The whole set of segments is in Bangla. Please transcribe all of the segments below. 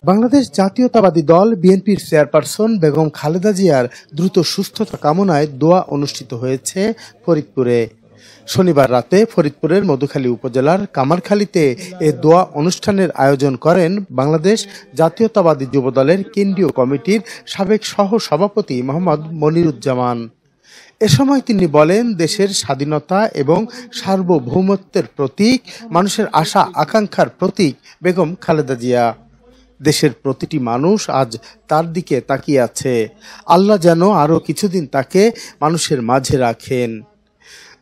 বাংলাদেশ জাতীয়তাবাদী দল বিএনপির চেয়ারপারসন বেগম খালেদা জিয়ার দ্রুত সুস্থতা কামনায় দোয়া অনুষ্ঠিত হয়েছে ফরিদপুরে। শনিবার রাতে ফরিদপুরের মধুখালী উপজেলার কামারখালীতে এ দোয়া অনুষ্ঠানের আয়োজন করেন বাংলাদেশ জাতীয়তাবাদী যুবদলের কেন্দ্রীয় কমিটির সাবেক সহ সভাপতি মোহাম্মদ মনিরুজ্জামান। এ সময় তিনি বলেন, দেশের স্বাধীনতা এবং সার্বভৌমত্বের প্রতীক, মানুষের আশা আকাঙ্ক্ষার প্রতীক বেগম খালেদা জিয়া। দেশের প্রতিটি মানুষ আজ তার দিকে তাকিয়ে আছে। আল্লাহ যেন আরও কিছুদিন তাকে মানুষের মাঝে রাখেন।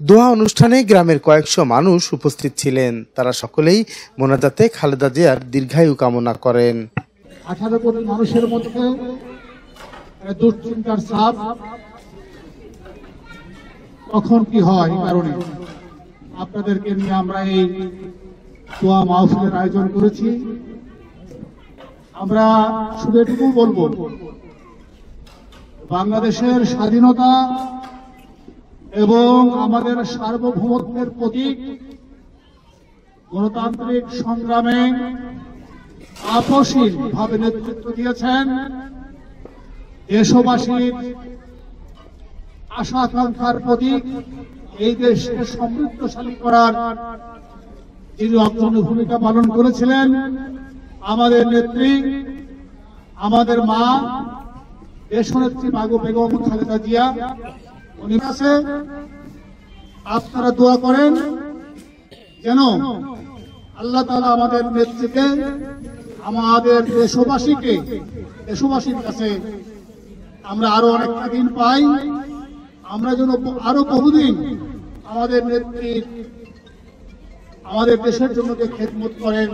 দোয়া অনুষ্ঠানে গ্রামের কয়েকশো মানুষ উপস্থিত ছিলেন। তারা সকলেই মোনাজাতে খালেদা জিয়ার দীর্ঘায়ু কামনা করেন। 18 কোটি মানুষের মধ্যে দুশ্চিন্তার ছাপ কখন কি হয়, কারণে আপনাদেরকে নিয়ে আমরা এই দোয়া মাহফিলের আয়োজন করেছি। আমরা শুধু এটুকু বলবো, বাংলাদেশের স্বাধীনতা এবং আমাদের সার্বভৌমত্বের প্রতীক গণতান্ত্রিক সংগ্রামে আপসহীন ভাবে নেতৃত্ব দিয়েছেন দেশবাসীর আশা আকাঙ্ক্ষার প্রতীক, এই দেশকে সমৃদ্ধশালী করার যিনি অগ্রণী ভূমিকা পালন করেছিলেন, আমাদের নেত্রী, আমাদের মা দেশনেত্রী বেগম খালেদা জিয়া। উনি কাছে আপনারা দোয়া করেন যেন আল্লাহ তাআলা আমাদের নেত্রীকে, আমাদের দেশবাসীর কাছে আমরা আরো অনেকটা দিন পাই, আমরা যেন আরো বহুদিন আমাদের নেত্রীর, আমাদের দেশের জন্য যে খেদমত করেন,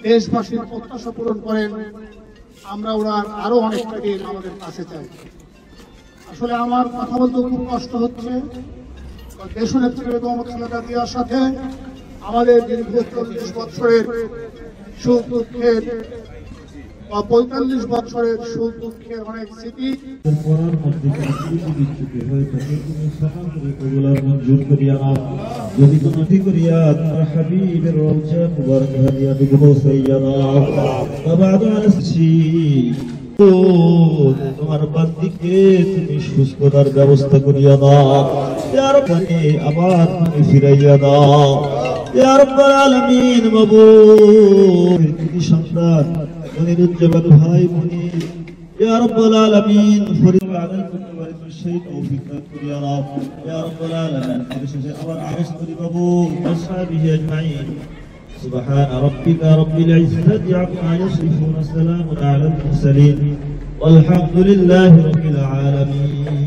দেশবাসীর প্রত্যাশা পূরণ করেন, আমরা ওনার আরো অনেকটা দিন আমাদের কাছে চাই। আসলে আমার কথা বলতে খুব কষ্ট হচ্ছে, দেশনেত্রী বেগম খালেদা জিয়ার সাথে আমাদের দীর্ঘ 40 বছরের সুখ দুঃখের বা 45 বছরের সুখ দুঃখের অনেক স্মৃতি যদি কোনো করিয়া তোমার হাবিবের রওজা মুবারক হাদিয়া দিগো সাইয়্যিদা বাবাদু আনসি তোমার বান্দিকে তুমি সুস্থতার ব্যবস্থা করিয়া দাও ইয়া রব্বানি, আবার তুমি ফিরাইয়া দাও ইয়া রাব্বাল আলামিন। মাবুদ তুমি সন্তান মনিরুজ্জামান ভাই মনির, ইয়া রাব্বাল আলামিন ফরিদ আলাইকুম ওয়া সেই তৌফিক দান করিয়া দাও ইয়া রাব্বাল আলামিন। পরিশেষে আবার আরজ করি বাবু আসহাবিহি আজমাইন সুবহান রাব্বিকা রাব্বিল ইজ্জাতি আম্মা ইয়াসিফুন, সালামুন আলাল মুরসালিন, والحمد لله رب العالمين।